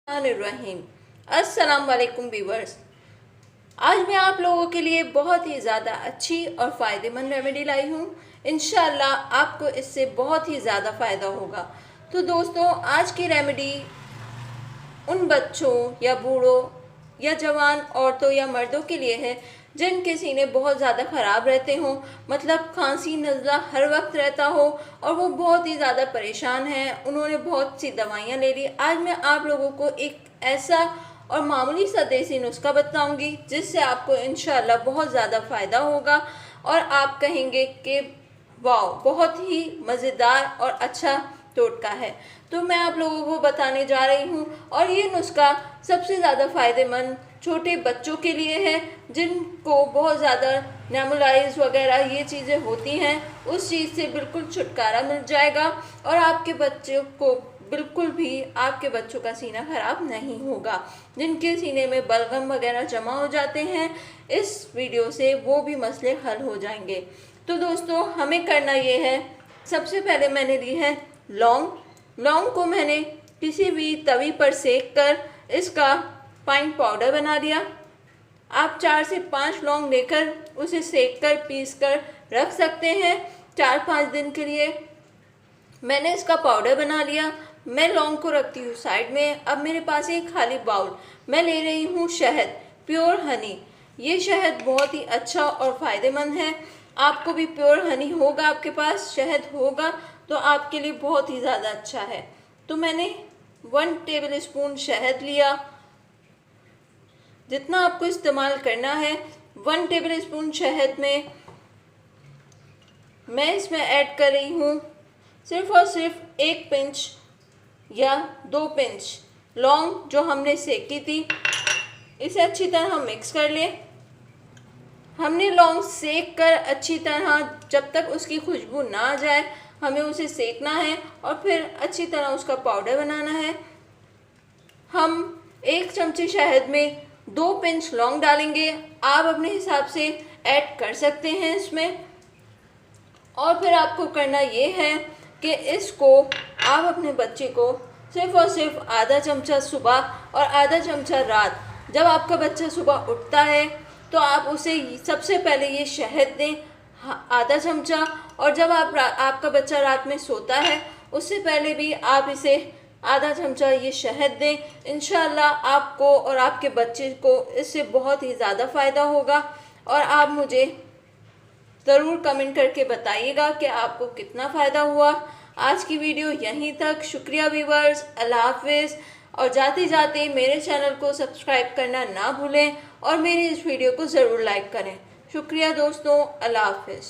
रहीम। अस्सलाम वालेकुम व्यूवर्स। आज मैं आप लोगों के लिए बहुत ही ज़्यादा अच्छी और फ़ायदेमंद रेमेडी लाई हूँ। इंशाल्लाह आपको इससे बहुत ही ज़्यादा फ़ायदा होगा। तो दोस्तों, आज की रेमेडी उन बच्चों या बूढ़ों या जवान औरतों या मर्दों के लिए है जिनके सीने बहुत ज़्यादा ख़राब रहते हों, मतलब खांसी नज़ला हर वक्त रहता हो और वो बहुत ही ज़्यादा परेशान हैं। उन्होंने बहुत सी दवाइयाँ ले ली। आज मैं आप लोगों को एक ऐसा और मामूली सा देसी नुस्खा बताऊंगी जिससे आपको इंशाल्लाह बहुत ज़्यादा फ़ायदा होगा और आप कहेंगे कि वाह, बहुत ही मज़ेदार और अच्छा टोटका है। तो मैं आप लोगों को बताने जा रही हूँ और ये नुस्खा सबसे ज़्यादा फ़ायदेमंद छोटे बच्चों के लिए है जिनको बहुत ज़्यादा नेमुलाइज वगैरह ये चीज़ें होती हैं। उस चीज़ से बिल्कुल छुटकारा मिल जाएगा और आपके बच्चों को बिल्कुल भी आपके बच्चों का सीना खराब नहीं होगा। जिनके सीने में बलगम वगैरह जमा हो जाते हैं, इस वीडियो से वो भी मसले हल हो जाएंगे। तो दोस्तों, हमें करना ये है, सबसे पहले मैंने ली है लौंग को मैंने किसी भी तवी पर सेक कर इसका फाइन पाउडर बना लिया। आप 4 से 5 लौंग लेकर उसे सेक कर पीस कर रख सकते हैं 4-5 दिन के लिए। मैंने इसका पाउडर बना लिया। मैं लौंग को रखती हूँ साइड में। अब मेरे पास एक खाली बाउल, मैं ले रही हूँ शहद, प्योर हनी। ये शहद बहुत ही अच्छा और फ़ायदेमंद है। आपको भी प्योर हनी होगा, आपके पास शहद होगा तो आपके लिए बहुत ही ज़्यादा अच्छा है। तो मैंने 1 टेबल स्पून शहद लिया। जितना आपको इस्तेमाल करना है 1 टेबल स्पून शहद में मैं इसमें ऐड कर रही हूँ सिर्फ और सिर्फ 1 पिंच या 2 पिंच लौंग जो हमने सेकी थी। इसे अच्छी तरह मिक्स कर लें। हमने लौंग सेक कर अच्छी तरह, जब तक उसकी खुशबू ना आ जाए, हमें उसे सेकना है और फिर अच्छी तरह उसका पाउडर बनाना है। हम 1 चमचे शहद में 2 पिंच लौंग डालेंगे। आप अपने हिसाब से ऐड कर सकते हैं इसमें। और फिर आपको करना ये है कि इसको आप अपने बच्चे को सिर्फ और सिर्फ आधा चमचा सुबह और आधा चमचा रात, जब आपका बच्चा सुबह उठता है तो आप उसे सबसे पहले ये शहद दें आधा चमचा, और जब आपका बच्चा रात में सोता है उससे पहले भी आप इसे आधा चमचा ये शहद दें। इंशाल्लाह आपको और आपके बच्चे को इससे बहुत ही ज़्यादा फ़ायदा होगा और आप मुझे ज़रूर कमेंट करके बताइएगा कि आपको कितना फ़ायदा हुआ। आज की वीडियो यहीं तक। शुक्रिया व्यूवर्स, अल्लाह हाफिज़। और जाते जाते मेरे चैनल को सब्सक्राइब करना ना भूलें और मेरी इस वीडियो को ज़रूर लाइक करें। शुक्रिया दोस्तों, अल्लाह हाफिज़।